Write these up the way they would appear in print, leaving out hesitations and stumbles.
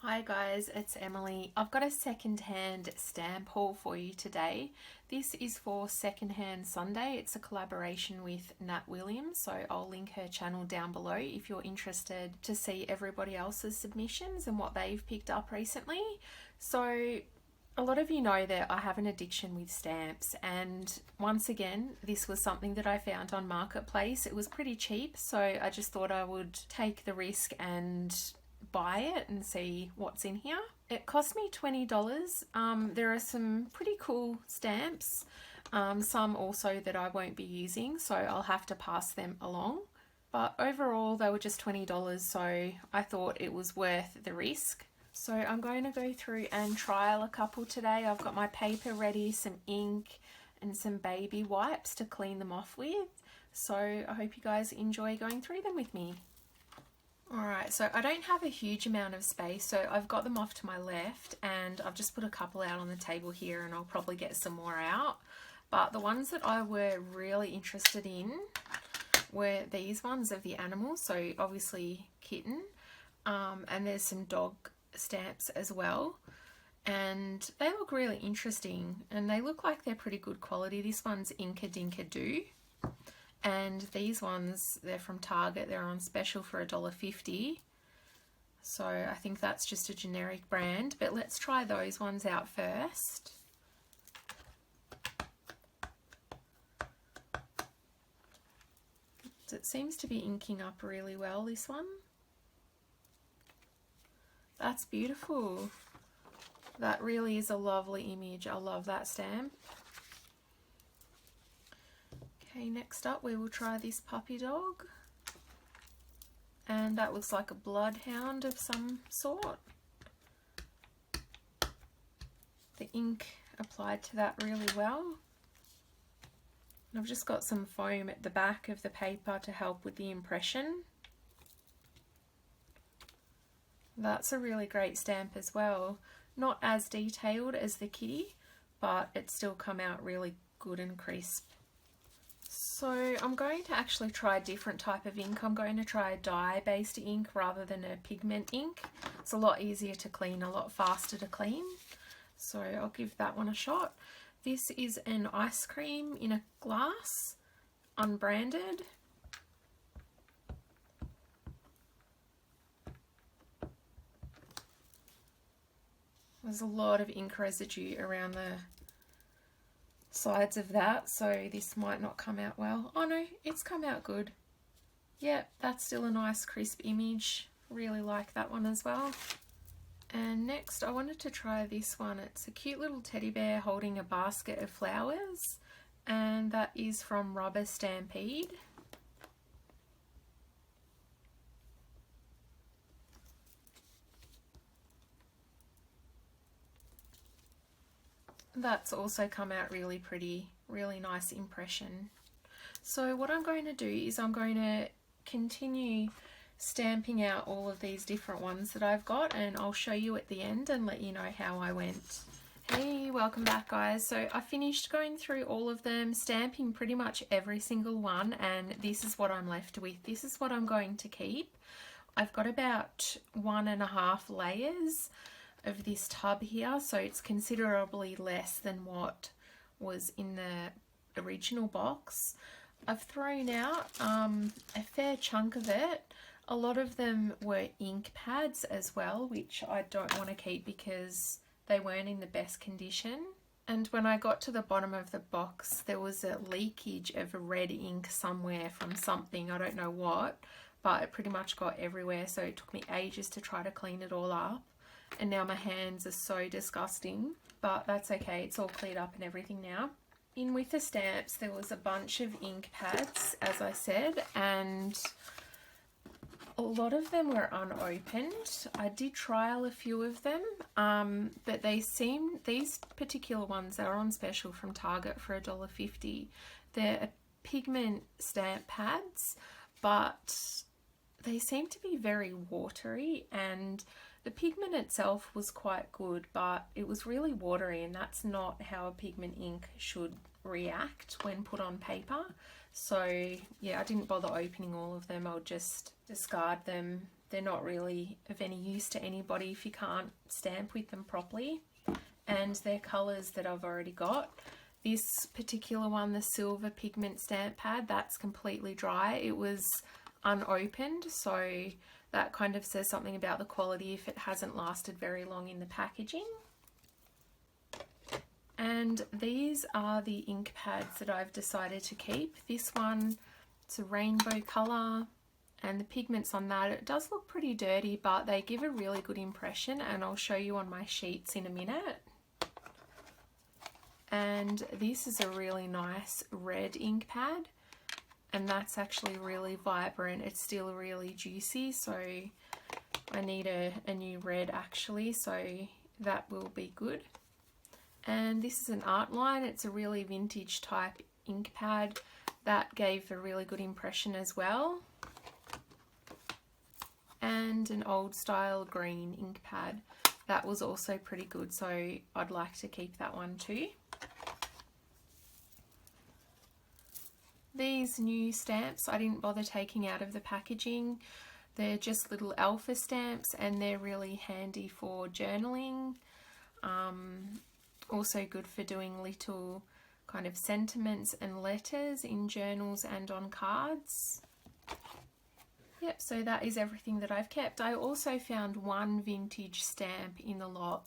Hi guys, it's Emily. I've got a secondhand stamp haul for you today. This is for Secondhand Sunday. It's a collaboration with Nat Williams, so I'll link her channel down below if you're interested to see everybody else's submissions and what they've picked up recently. So a lot of you know that I have an addiction with stamps, and once again this was something that I found on Marketplace. It was pretty cheap, so I just thought I would take the risk and buy it and see what's in here. It cost me $20. There are some pretty cool stamps, some also that I won't be using, so I'll have to pass them along. But overall they were just $20, so I thought it was worth the risk. So I'm going to go through and trial a couple today. I've got my paper ready, some ink and some baby wipes to clean them off with. So I hope you guys enjoy going through them with me. Alright, so I don't have a huge amount of space, so I've got them off to my left and I've just put a couple out on the table here, and I'll probably get some more out. But the ones that I were really interested in were these ones of the animals, so obviously kitten, and there's some dog stamps as well, and they look really interesting and they look like they're pretty good quality. This one's Inkadinkado. And these ones, they're from Target. They're on special for $1.50. So I think that's just a generic brand. But let's try those ones out first. It seems to be inking up really well, this one. That's beautiful. That really is a lovely image. I love that stamp. Okay, next up we will try this puppy dog, and that looks like a bloodhound of some sort. The ink applied to that really well. And I've just got some foam at the back of the paper to help with the impression. That's a really great stamp as well. Not as detailed as the kitty, but it's still come out really good and crisp. So I'm going to actually try a different type of ink. I'm going to try a dye-based ink rather than a pigment ink. It's a lot easier to clean, a lot faster to clean. So I'll give that one a shot. This is an ice cream in a glass, unbranded. There's a lot of ink residue around the sides of that, so this might not come out well. Oh no, it's come out good. Yeah, that's still a nice crisp image. Really like that one as well. And next I wanted to try this one. It's a cute little teddy bear holding a basket of flowers, and that is from Rubber Stampede. That's also come out really pretty, really nice impression. So what I'm going to do is I'm going to continue stamping out all of these different ones that I've got, and I'll show you at the end and let you know how I went. Hey, welcome back guys. So I finished going through all of them, stamping pretty much every single one, and this is what I'm left with. This is what I'm going to keep. I've got about 1.5 layers of this tub here, so it's considerably less than what was in the original box. I've thrown out a fair chunk of it. A lot of them were ink pads as well, which I don't want to keep because they weren't in the best condition. And when I got to the bottom of the box, there was a leakage of red ink somewhere from something, I don't know what, but it pretty much got everywhere, so it took me ages to try to clean it all up. And now my hands are so disgusting, but that's okay, it's all cleared up and everything now. In with the stamps there was a bunch of ink pads, as I said, and a lot of them were unopened. I did trial a few of them, but these particular ones are on special from Target for $1.50. They're pigment stamp pads, but they seem to be very watery, and the pigment itself was quite good, but it was really watery, and that's not how a pigment ink should react when put on paper. So yeah, I didn't bother opening all of them. I'll just discard them they're not really of any use to anybody if you can't stamp with them properly. And they're colours that I've already got. This particular one, the silver pigment stamp pad, that's completely dry. It was unopened, so that kind of says something about the quality if it hasn't lasted very long in the packaging. And these are the ink pads that I've decided to keep. This one, it's a rainbow colour, and the pigments on that, it does look pretty dirty, but they give a really good impression, and I'll show you on my sheets in a minute. And this is a really nice red ink pad, and that's actually really vibrant. It's still really juicy, so I need a new red actually, so that will be good. And this is an art line. It's a really vintage type ink pad that gave a really good impression as well. And an old style green ink pad that was also pretty good, so I'd like to keep that one too. These new stamps I didn't bother taking out of the packaging. They're just little alpha stamps, and they're really handy for journaling. Also good for doing little kind of sentiments and letters in journals and on cards. Yep, so that is everything that I've kept. I also found one vintage stamp in the lot,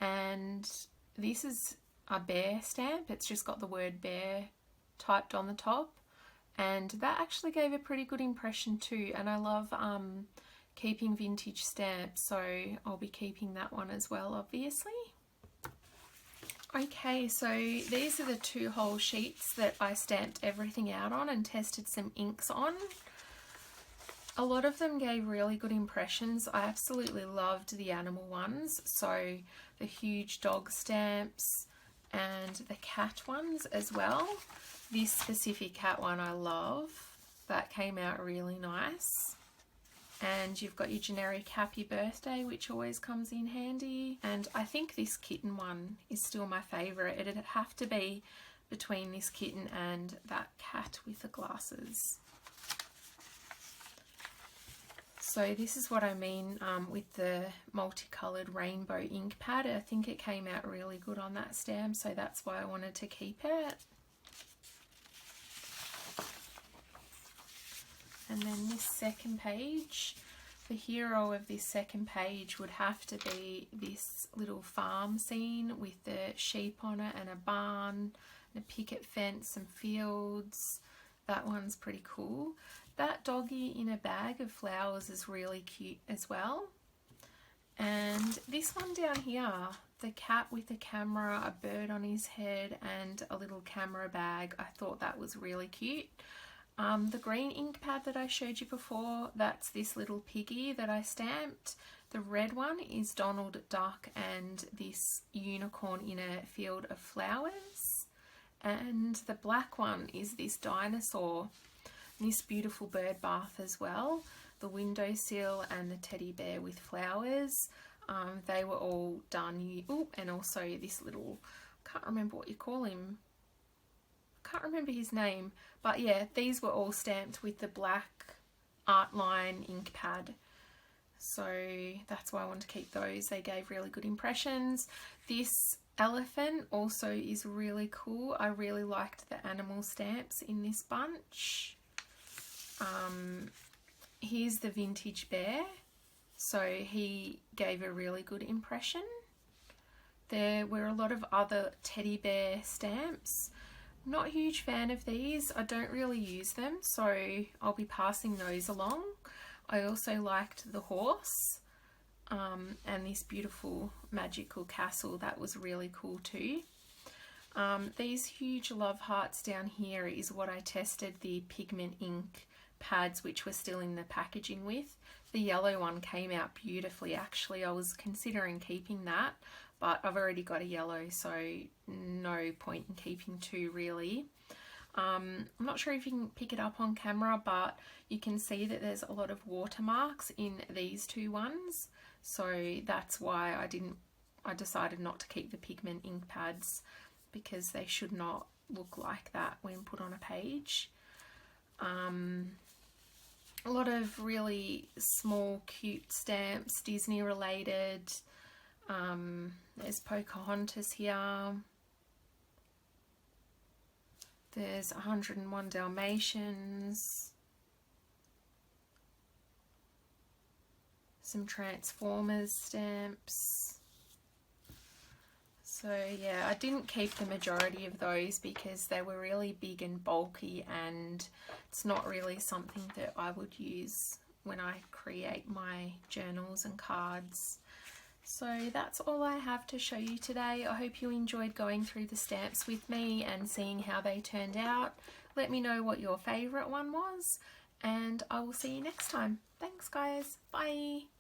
and this is a bear stamp. It's just got the word bear typed on the top, and that actually gave a pretty good impression too. And I love keeping vintage stamps, so I'll be keeping that one as well, obviously. Okay, so these are the 2 whole sheets that I stamped everything out on and tested some inks on. A lot of them gave really good impressions. I absolutely loved the animal ones, so the huge dog stamps and the cat ones as well. This specific cat one I love. That came out really nice. And you've got your generic happy birthday, which always comes in handy. And I think this kitten one is still my favourite. It'd have to be between this kitten and that cat with the glasses. So this is what I mean with the multicoloured rainbow ink pad. I think it came out really good on that stamp, so that's why I wanted to keep it. And then this second page, the hero of this second page would have to be this little farm scene with the sheep on it and a barn, and a picket fence, some fields. That one's pretty cool. That doggy in a bag of flowers is really cute as well. And this one down here, the cat with a camera, a bird on his head, and a little camera bag, I thought that was really cute. The green ink pad that I showed you before, that's this little piggy that I stamped. The red one is Donald Duck and this unicorn in a field of flowers. And the black one is this dinosaur, this beautiful bird bath as well. The windowsill and the teddy bear with flowers. They were all done. And also this little, can't remember what you call him. Can't remember his name, but yeah, these were all stamped with the black art line ink pad, so that's why I want to keep those. They gave really good impressions. This elephant also is really cool. I really liked the animal stamps in this bunch. Here's the vintage bear, so he gave a really good impression. There were a lot of other teddy bear stamps. Not a huge fan of these. I don't really use them, so I'll be passing those along. I also liked the horse and this beautiful magical castle. That was really cool too. These huge love hearts down here is what I tested the pigment ink pads, which were still in the packaging with. The yellow one came out beautifully actually. I was considering keeping that, but I've already got a yellow, so no point in keeping 2 really. I'm not sure if you can pick it up on camera, but you can see that there's a lot of watermarks in these 2 ones, so that's why I decided not to keep the pigment ink pads, because they should not look like that when put on a page. A lot of really small, cute stamps, Disney related. There's Pocahontas here. There's 101 Dalmatians. Some Transformers stamps. So yeah, I didn't keep the majority of those because they were really big and bulky, and it's not really something that I would use when I create my journals and cards. So that's all I have to show you today. I hope you enjoyed going through the stamps with me and seeing how they turned out. Let me know what your favourite one was, and I will see you next time. Thanks guys, bye!